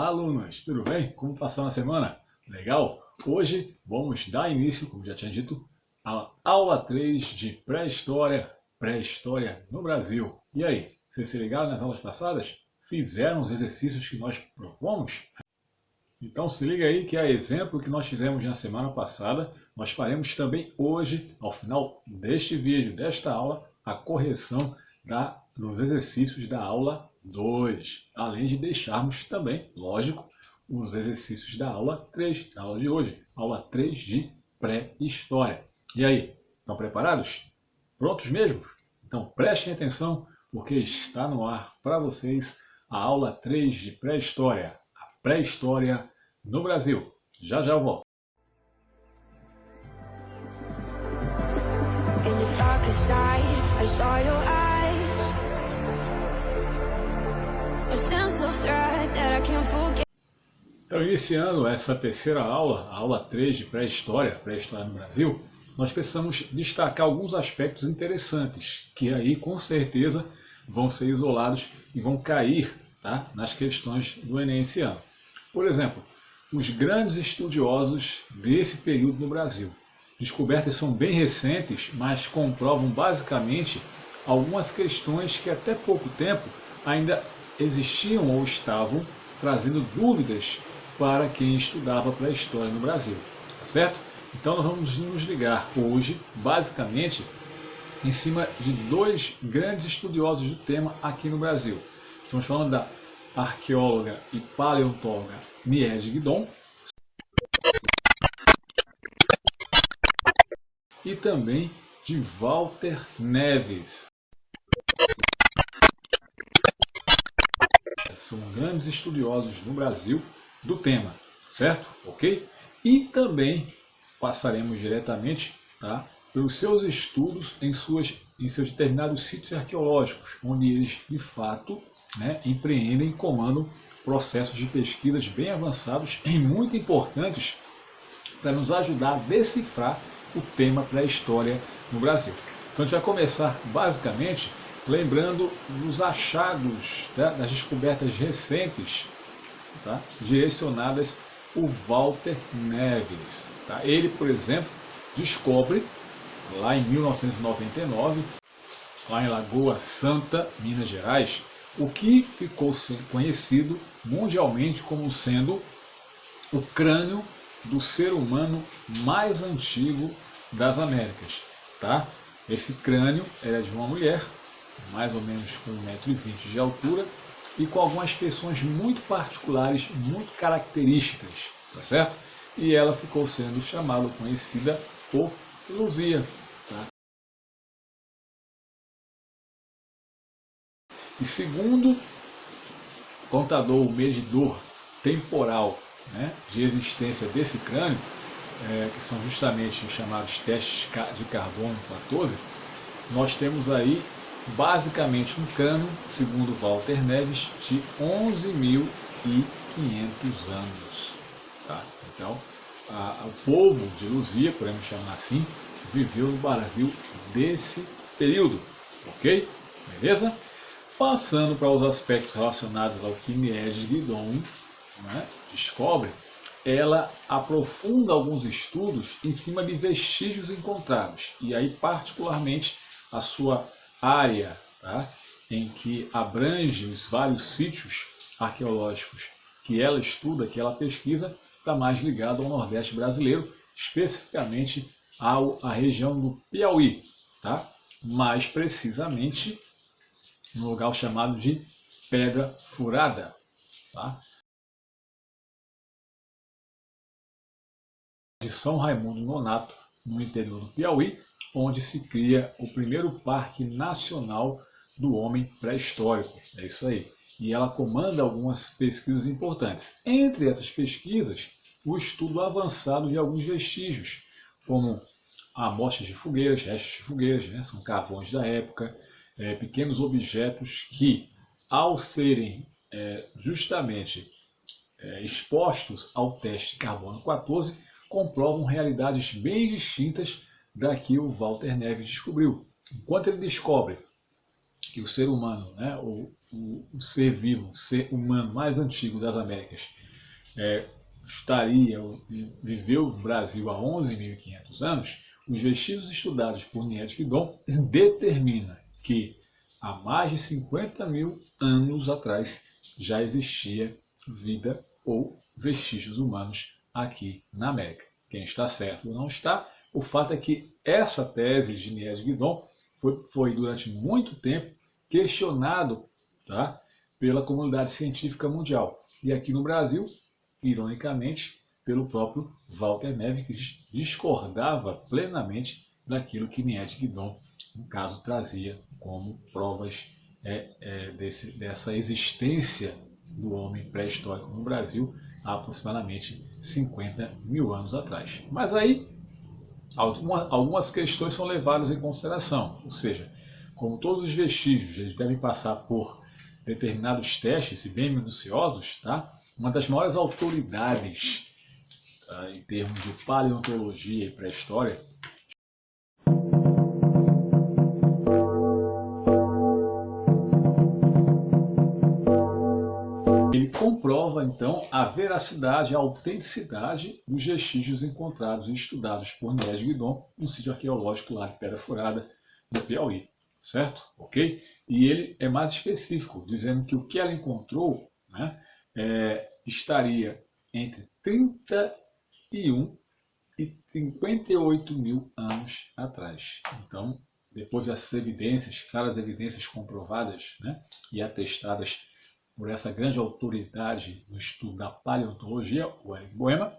Olá, alunos! Tudo bem? Como passou na semana? Legal? Hoje vamos dar início, como já tinha dito, à aula 3 de pré-história no Brasil. E aí, vocês se ligaram nas aulas passadas? Fizeram os exercícios que nós propomos? Então se liga aí que a exemplo que nós fizemos na semana passada, nós faremos também hoje, ao final deste vídeo, desta aula, a correção dos exercícios da aula 2, além de deixarmos também, lógico, os exercícios da aula 3, da aula de hoje, aula 3 de pré-história. E aí, estão preparados? Prontos mesmo? Então prestem atenção, porque está no ar para vocês a aula 3 de pré-história, a pré-história no Brasil. Já já eu volto. Então, iniciando essa terceira aula, a aula 3 de pré-história no Brasil, nós precisamos destacar alguns aspectos interessantes, que aí com certeza vão ser isolados e vão cair, tá, nas questões do Enem esse ano. Por exemplo, os grandes estudiosos desse período no Brasil. Descobertas são bem recentes, mas comprovam basicamente algumas questões que até pouco tempo ainda existiam ou estavam trazendo dúvidas para quem estudava pré-história no Brasil, tá certo? Então nós vamos nos ligar hoje, basicamente, em cima de dois grandes estudiosos do tema aqui no Brasil. Estamos falando da arqueóloga e paleontóloga Niede Guidon e também de Walter Neves. São grandes estudiosos no Brasil do tema, certo? Ok? E também passaremos diretamente, tá, pelos seus estudos em seus determinados sítios arqueológicos, onde eles, de fato, né, empreendem e comandam processos de pesquisas bem avançados e muito importantes para nos ajudar a decifrar o tema pré-história no Brasil. Então a gente vai começar basicamente lembrando dos achados, tá, das descobertas recentes, tá, direcionadas ao Walter Neves. Tá? Ele, por exemplo, descobre lá em 1999, lá em Lagoa Santa, Minas Gerais, o que ficou conhecido mundialmente como sendo o crânio do ser humano mais antigo das Américas. Tá? Esse crânio era de uma mulher, mais ou menos com 1,20 m de altura, e com algumas feições muito particulares, muito características, tá certo? E ela ficou sendo chamada, conhecida por Luzia. Tá? E segundo o contador, o medidor temporal, né, de existência desse crânio, que são justamente os chamados testes de carbono 14, nós temos aí basicamente um crânio, segundo Walter Neves, de 11.500 anos. Tá? Então, o povo de Luzia, podemos chamar assim, viveu no Brasil desse período. Ok? Beleza? Passando para os aspectos relacionados ao que Niede Guidon, né, descobre, ela aprofunda alguns estudos em cima de vestígios encontrados. E aí, particularmente, a sua área, tá, em que abrange os vários sítios arqueológicos que ela estuda, que ela pesquisa, está mais ligado ao Nordeste brasileiro, especificamente à região do Piauí, tá? Mais precisamente no lugar chamado de Pedra Furada. Tá? De São Raimundo Nonato, no interior do Piauí, onde se cria o primeiro Parque Nacional do Homem Pré-Histórico. É isso aí. E ela comanda algumas pesquisas importantes. Entre essas pesquisas, o estudo avançado de alguns vestígios, como amostras de fogueiras, restos de fogueiras, né? São carvões da época, pequenos objetos que, ao serem justamente expostos ao teste de carbono 14, comprovam realidades bem distintas da que o Walter Neves descobriu. Enquanto ele descobre que o ser humano, né, o ser vivo, o ser humano mais antigo das Américas, viveu no Brasil há 11.500 anos, os vestígios estudados por Nied Guidon determinam que há mais de 50 mil anos atrás já existia vida ou vestígios humanos aqui na América. Quem está certo ou não está, o fato é que essa tese de Nied Guidon foi durante muito tempo questionado, tá, pela comunidade científica mundial. E aqui no Brasil, ironicamente, pelo próprio Walter Neve, que discordava plenamente daquilo que Nied Guidon, no caso, trazia como provas dessa existência do homem pré-histórico no Brasil há aproximadamente 50 mil anos atrás. Mas aí, algumas questões são levadas em consideração, ou seja, como todos os vestígios, eles devem passar por determinados testes, e bem minuciosos, tá? Uma das maiores autoridades em termos de paleontologia e pré-história ele comprova, então, a veracidade, a autenticidade dos vestígios encontrados e estudados por Nied Guidon no sítio arqueológico lá de Pedra Furada, no Piauí. Certo? Ok? E ele é mais específico, dizendo que o que ela encontrou, né, estaria entre 31 e 58 mil anos atrás. Então, depois dessas evidências, claras evidências comprovadas, né, e atestadas por essa grande autoridade no estudo da paleontologia, o Eric Boemer,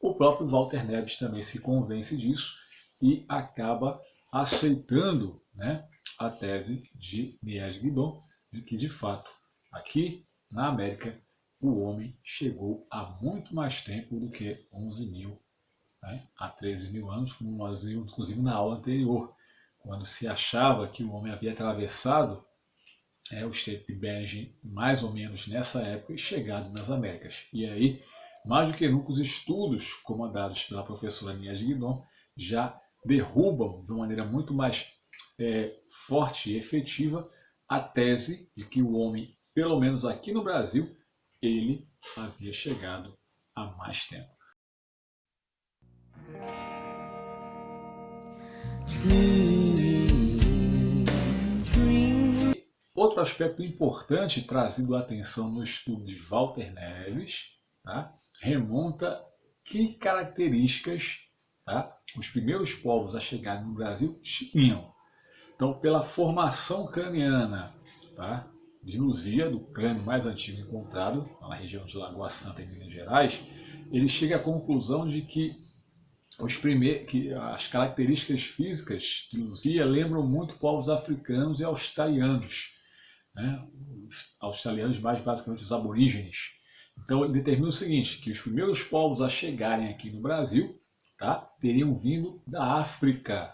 o próprio Walter Neves também se convence disso e acaba aceitando, né, a tese de Nied Guidon, de que, de fato, aqui na América, o homem chegou há muito mais tempo do que 11 mil, né, a 13 mil anos, como nós vimos, inclusive, na aula anterior, quando se achava que o homem havia atravessado o Estreito de Bering mais ou menos nessa época e chegado nas Américas. E aí, mais do que nunca, os estudos comandados pela professora Nied Guidon já derrubam de uma maneira muito mais forte e efetiva a tese de que o homem, pelo menos aqui no Brasil, ele havia chegado há mais tempo. Outro aspecto importante trazido à atenção no estudo de Walter Neves, tá, remonta que características, tá, os primeiros povos a chegarem no Brasil tinham. Então, pela formação craniana, tá, de Luzia, do crânio mais antigo encontrado na região de Lagoa Santa, em Minas Gerais, ele chega à conclusão de que as características físicas de Luzia lembram muito povos africanos e australianos, né? Os australianos, mais basicamente os aborígenes. Então ele determina o seguinte, que os primeiros povos a chegarem aqui no Brasil, tá, teriam vindo da África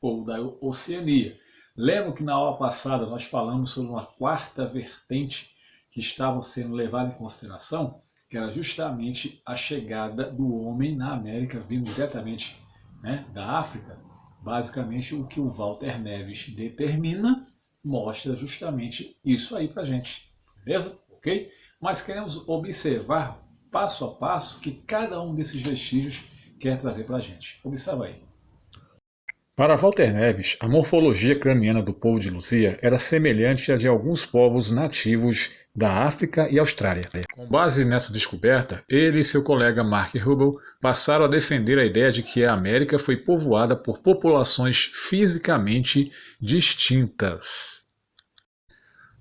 ou da Oceania. Lembro que na aula passada nós falamos sobre uma quarta vertente que estava sendo levada em consideração, que era justamente a chegada do homem na América, vindo diretamente, né, da África. Basicamente o que o Walter Neves determina mostra justamente isso aí pra gente, beleza? Ok? Mas queremos observar passo a passo que cada um desses vestígios quer trazer pra gente. Observa aí. Para Walter Neves, a morfologia craniana do povo de Luzia era semelhante à de alguns povos nativos da África e Austrália. Com base nessa descoberta, ele e seu colega Mark Hubel passaram a defender a ideia de que a América foi povoada por populações fisicamente distintas.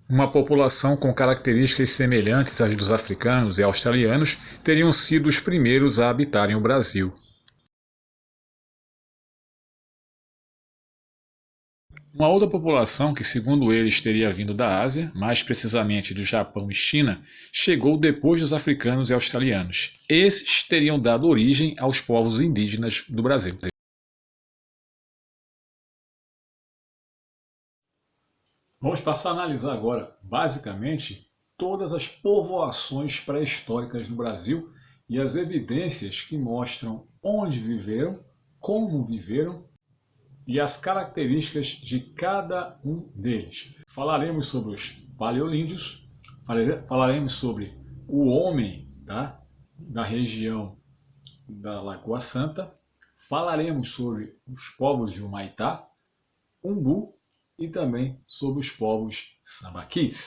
Uma população com características semelhantes às dos africanos e australianos teriam sido os primeiros a habitarem o Brasil. Uma outra população que, segundo eles, teria vindo da Ásia, mais precisamente do Japão e China, chegou depois dos africanos e australianos. Esses teriam dado origem aos povos indígenas do Brasil. Vamos passar a analisar agora, basicamente, todas as povoações pré-históricas no Brasil e as evidências que mostram onde viveram, como viveram e as características de cada um deles. Falaremos sobre os paleolíndios, falaremos sobre o homem, tá? Da região da Lagoa Santa, falaremos sobre os povos de Humaitá, Umbu e também sobre os povos sambaquis.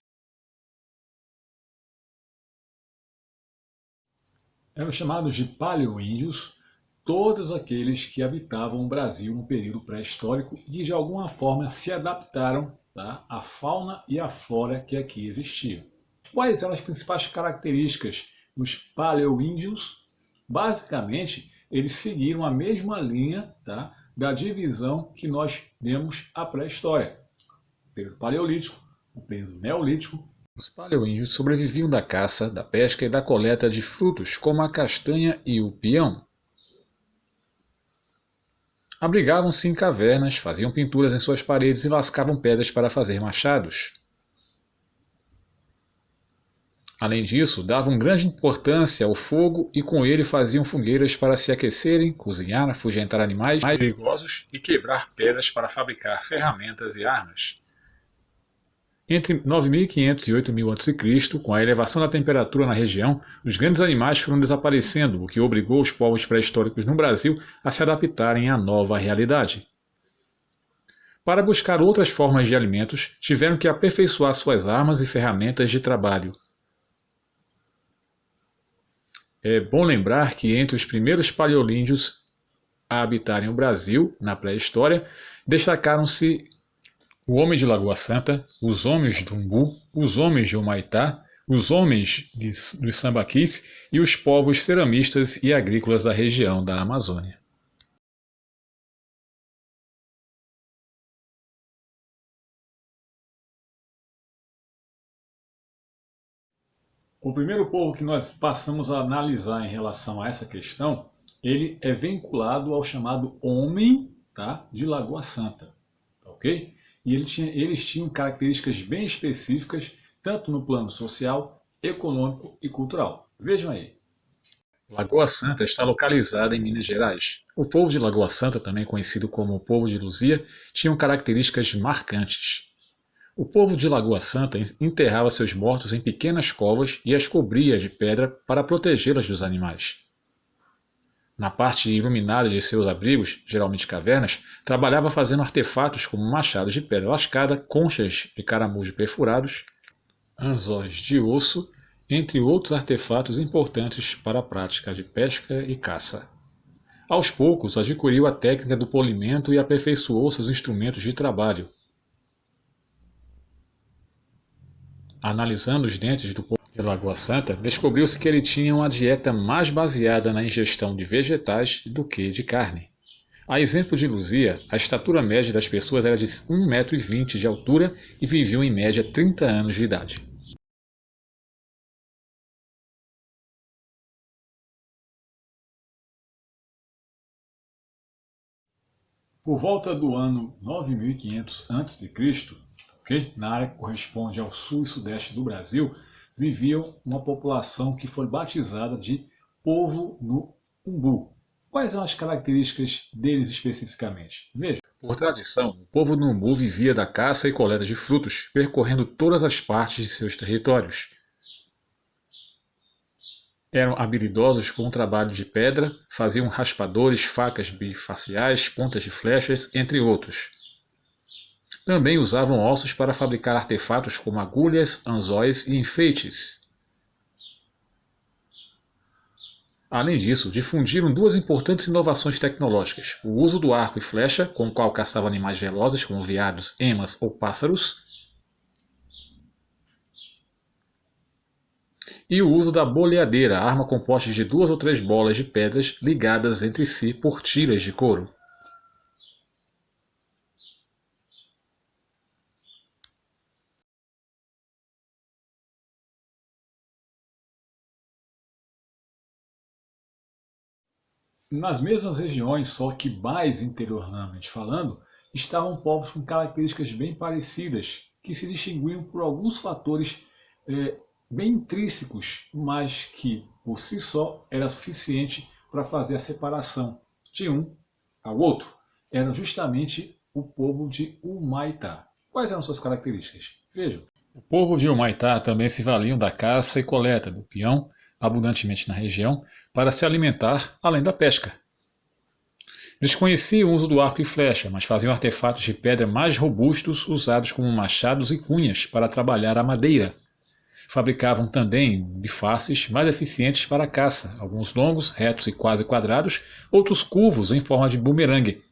Eram chamados de paleoíndios todos aqueles que habitavam o Brasil no período pré-histórico e de alguma forma se adaptaram, tá, à fauna e à flora que aqui existiam. Quais eram as principais características dos paleoíndios? Basicamente, eles seguiram a mesma linha, tá, da divisão que nós demos à pré-história. O período paleolítico, o período neolítico. Os paleoíndios sobreviviam da caça, da pesca e da coleta de frutos, como a castanha e o pião. Abrigavam-se em cavernas, faziam pinturas em suas paredes e lascavam pedras para fazer machados. Além disso, davam grande importância ao fogo e com ele faziam fogueiras para se aquecerem, cozinhar, afugentar animais mais perigosos e quebrar pedras para fabricar ferramentas e armas. Entre 9.500 e 8.000 a.C., com a elevação da temperatura na região, os grandes animais foram desaparecendo, o que obrigou os povos pré-históricos no Brasil a se adaptarem à nova realidade. Para buscar outras formas de alimentos, tiveram que aperfeiçoar suas armas e ferramentas de trabalho. É bom lembrar que entre os primeiros paleolíndios a habitarem o Brasil, na pré-história, destacaram-se o homem de Lagoa Santa, os homens do Umbu, os homens de Humaitá, os homens dos sambaquis e os povos ceramistas e agrícolas da região da Amazônia. O primeiro povo que nós passamos a analisar em relação a essa questão, ele é vinculado ao chamado homem, tá, de Lagoa Santa, ok? E eles tinham características bem específicas, tanto no plano social, econômico e cultural. Vejam aí. Lagoa Santa está localizada em Minas Gerais. O povo de Lagoa Santa, também conhecido como o povo de Luzia, tinha características marcantes. O povo de Lagoa Santa enterrava seus mortos em pequenas covas e as cobria de pedra para protegê-las dos animais. Na parte iluminada de seus abrigos, geralmente cavernas, trabalhava fazendo artefatos como machados de pedra lascada, conchas de caramujo perfurados, anzóis de osso, entre outros artefatos importantes para a prática de pesca e caça. Aos poucos, adquiriu a técnica do polimento e aperfeiçoou seus instrumentos de trabalho. Analisando os dentes do povo de Lagoa Santa, descobriu-se que ele tinha uma dieta mais baseada na ingestão de vegetais do que de carne. A exemplo de Luzia, a estatura média das pessoas era de 1,20 m de altura e viviam em média 30 anos de idade. Por volta do ano 9.500 a.C., okay, na área que corresponde ao sul e sudeste do Brasil, vivia uma população que foi batizada de povo no Umbu. Quais são as características deles especificamente? Veja. Por tradição, o povo do Umbu vivia da caça e coleta de frutos, percorrendo todas as partes de seus territórios. Eram habilidosos com o trabalho de pedra, faziam raspadores, facas bifaciais, pontas de flechas, entre outros. Também usavam ossos para fabricar artefatos como agulhas, anzóis e enfeites. Além disso, difundiram duas importantes inovações tecnológicas: o uso do arco e flecha, com o qual caçavam animais velozes como veados, emas ou pássaros, e o uso da boleadeira, arma composta de 2 ou 3 bolas de pedras ligadas entre si por tiras de couro. Nas mesmas regiões, só que mais interiormente falando, estavam povos com características bem parecidas, que se distinguiam por alguns fatores bem intrínsecos, mas que por si só era suficiente para fazer a separação de um ao outro. Era justamente o povo de Humaitá. Quais eram suas características? Vejam. O povo de Humaitá também se valiam da caça e coleta do peão, abundantemente na região, para se alimentar, além da pesca. Eles conheciam o uso do arco e flecha, mas faziam artefatos de pedra mais robustos usados como machados e cunhas para trabalhar a madeira. Fabricavam também bifaces mais eficientes para a caça, alguns longos, retos e quase quadrados, outros curvos em forma de bumerangue.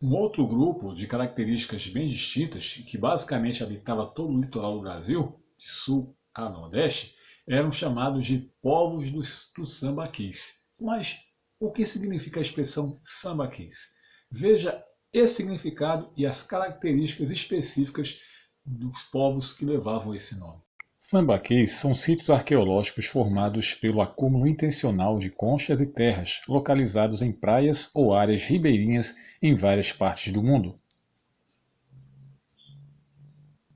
Um outro grupo de características bem distintas, que basicamente habitava todo o litoral do Brasil, de sul a nordeste, eram chamados de povos do sambaquis. Mas o que significa a expressão sambaquis? Veja esse significado e as características específicas dos povos que levavam esse nome. Sambaquis são sítios arqueológicos formados pelo acúmulo intencional de conchas e terras, localizados em praias ou áreas ribeirinhas em várias partes do mundo.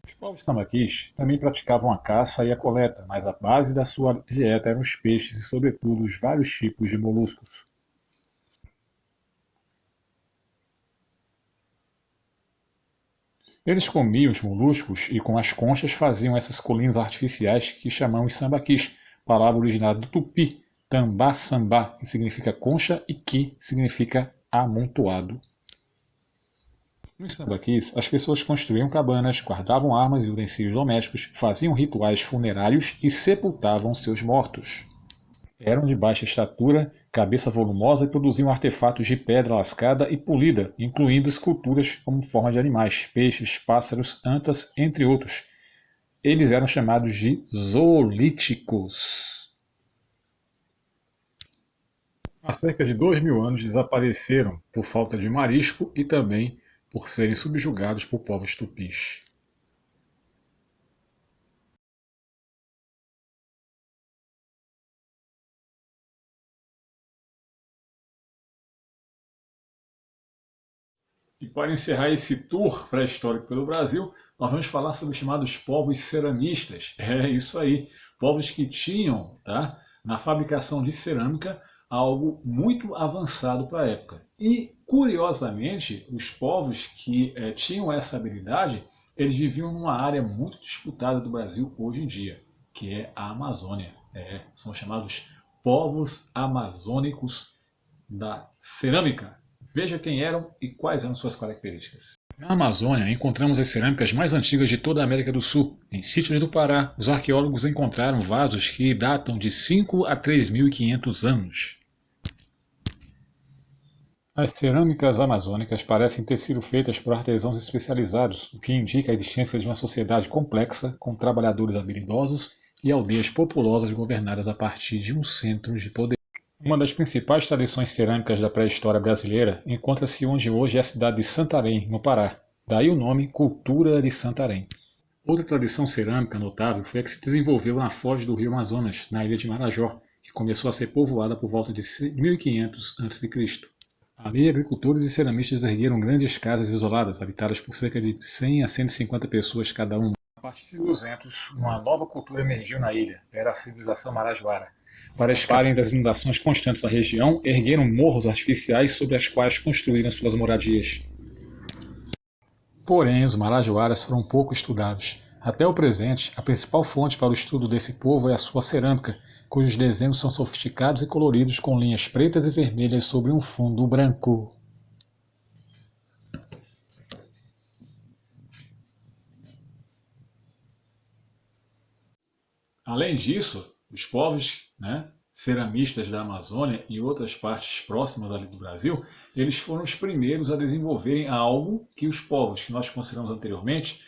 Os povos sambaquis também praticavam a caça e a coleta, mas a base da sua dieta eram os peixes e, sobretudo, os vários tipos de moluscos. Eles comiam os moluscos e com as conchas faziam essas colinas artificiais que chamamos sambaquis, palavra originária do tupi, tambá-sambá, que significa concha, e que significa amontoado. Nos sambaquis, as pessoas construíam cabanas, guardavam armas e utensílios domésticos, faziam rituais funerários e sepultavam seus mortos. Eram de baixa estatura, cabeça volumosa e produziam artefatos de pedra lascada e polida, incluindo esculturas como forma de animais, peixes, pássaros, antas, entre outros. Eles eram chamados de zoolíticos. Há cerca de 2000 anos desapareceram por falta de marisco e também por serem subjugados por povos tupis. E para encerrar esse tour pré-histórico pelo Brasil, nós vamos falar sobre os chamados povos ceramistas. É isso aí, povos que tinham, tá, na fabricação de cerâmica algo muito avançado para a época. E, curiosamente, os povos que tinham essa habilidade, eles viviam numa área muito disputada do Brasil hoje em dia, que é a Amazônia. São chamados povos amazônicos da cerâmica. Veja quem eram e quais eram suas características. Na Amazônia, encontramos as cerâmicas mais antigas de toda a América do Sul. Em sítios do Pará, os arqueólogos encontraram vasos que datam de 5 a 3.500 anos. As cerâmicas amazônicas parecem ter sido feitas por artesãos especializados, o que indica a existência de uma sociedade complexa, com trabalhadores habilidosos e aldeias populosas governadas a partir de um centro de poder. Uma das principais tradições cerâmicas da pré-história brasileira encontra-se onde hoje é a cidade de Santarém, no Pará. Daí o nome Cultura de Santarém. Outra tradição cerâmica notável foi a que se desenvolveu na foz do rio Amazonas, na ilha de Marajó, que começou a ser povoada por volta de 1500 a.C. Ali, agricultores e ceramistas ergueram grandes casas isoladas, habitadas por cerca de 100 a 150 pessoas cada uma. A partir de 200, uma nova cultura emergiu na ilha, era a civilização marajoara. Para escaparem das inundações constantes da região, ergueram morros artificiais sobre as quais construíram suas moradias. Porém, os marajoaras foram pouco estudados. Até o presente, a principal fonte para o estudo desse povo é a sua cerâmica, cujos desenhos são sofisticados e coloridos com linhas pretas e vermelhas sobre um fundo branco. Além disso, os povos, ceramistas da Amazônia e outras partes próximas ali do Brasil, eles foram os primeiros a desenvolverem algo que os povos que nós consideramos anteriormente,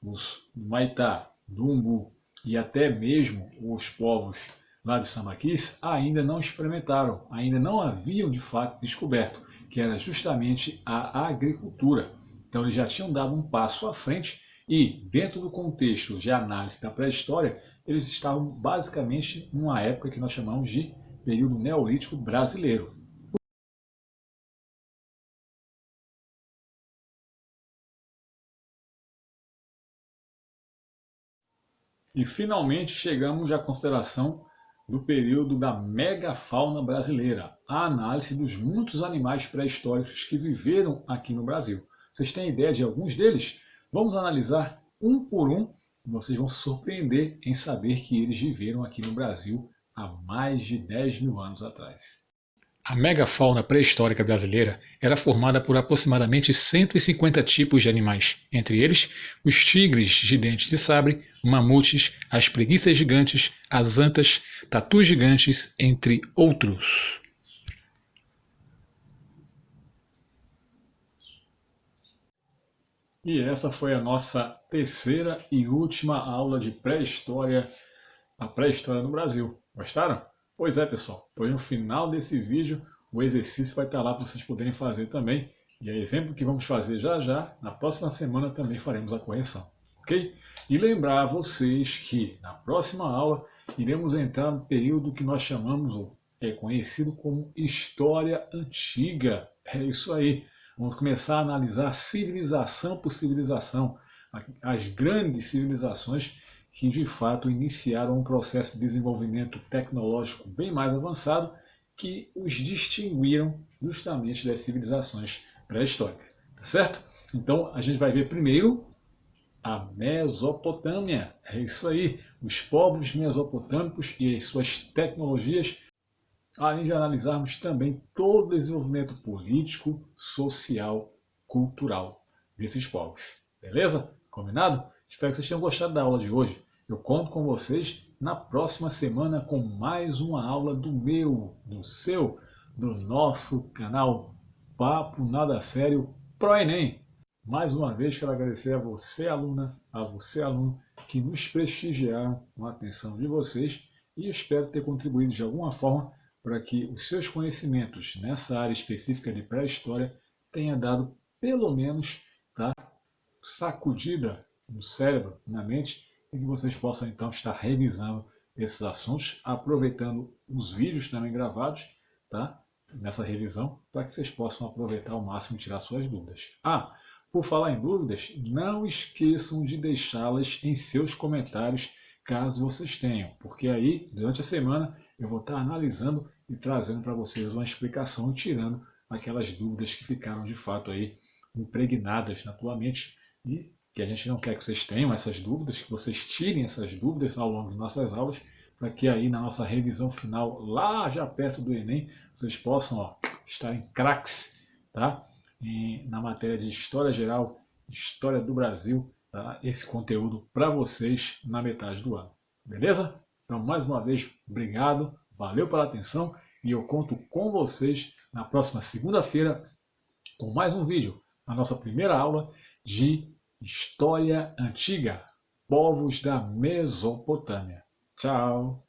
os Maitá, Dumbu e até mesmo os povos lá dos Sambaquis, ainda não experimentaram, ainda não haviam de fato descoberto, que era justamente a agricultura. Então eles já tinham dado um passo à frente e, dentro do contexto de análise da pré-história, eles estavam basicamente numa época que nós chamamos de período neolítico brasileiro. E finalmente chegamos à consideração do período da megafauna brasileira, a análise dos muitos animais pré-históricos que viveram aqui no Brasil. Vocês têm ideia de alguns deles? Vamos analisar um por um e vocês vão se surpreender em saber que eles viveram aqui no Brasil há mais de 10 mil anos atrás. A megafauna pré-histórica brasileira era formada por aproximadamente 150 tipos de animais, entre eles os tigres de dentes de sabre, mamutes, as preguiças gigantes, as antas, tatus gigantes, entre outros. E essa foi a nossa terceira e última aula de pré-história, a pré-história do Brasil. Gostaram? Pois é, pessoal, pois no final desse vídeo o exercício vai estar lá para vocês poderem fazer também. E é exemplo que vamos fazer já já, na próxima semana também faremos a correção, ok? E lembrar a vocês que na próxima aula iremos entrar no período que nós chamamos, ou é conhecido como História Antiga. É isso aí, vamos começar a analisar civilização por civilização, as grandes civilizações que de fato iniciaram um processo de desenvolvimento tecnológico bem mais avançado que os distinguiram justamente das civilizações pré-históricas, tá certo? Então a gente vai ver primeiro a Mesopotâmia, é isso aí, os povos mesopotâmicos e as suas tecnologias, além de analisarmos também todo o desenvolvimento político, social, cultural desses povos, beleza? Combinado? Espero que vocês tenham gostado da aula de hoje. Eu conto com vocês na próxima semana com mais uma aula do meu, do seu, do nosso canal Papo Nada Sério Pro Enem. Mais uma vez quero agradecer a você, aluna, a você, aluno, que nos prestigiaram com a atenção de vocês e espero ter contribuído de alguma forma para que os seus conhecimentos nessa área específica de pré-história tenha dado pelo menos, tá, sacudida no cérebro, na mente, e que vocês possam então estar revisando esses assuntos, aproveitando os vídeos também gravados, tá, nessa revisão, para que vocês possam aproveitar ao máximo e tirar suas dúvidas. Por falar em dúvidas, não esqueçam de deixá-las em seus comentários, caso vocês tenham, porque aí, durante a semana, eu vou estar analisando e trazendo para vocês uma explicação e tirando aquelas dúvidas que ficaram de fato aí impregnadas na tua mente e que a gente não quer que vocês tenham essas dúvidas, que vocês tirem essas dúvidas ao longo de nossas aulas, para que aí na nossa revisão final, lá já perto do Enem, vocês possam estarem craques, tá? Na matéria de História Geral, História do Brasil, tá? Esse conteúdo para vocês na metade do ano, beleza? Então, mais uma vez, obrigado, valeu pela atenção e eu conto com vocês na próxima segunda-feira com mais um vídeo, a nossa primeira aula de História Antiga, povos da Mesopotâmia. Tchau!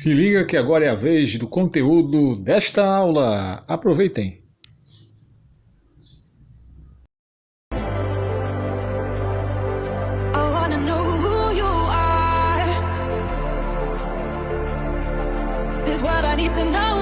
Se liga que agora é a vez do conteúdo desta aula. Aproveitem! I wanna know who you are. This what I need to know.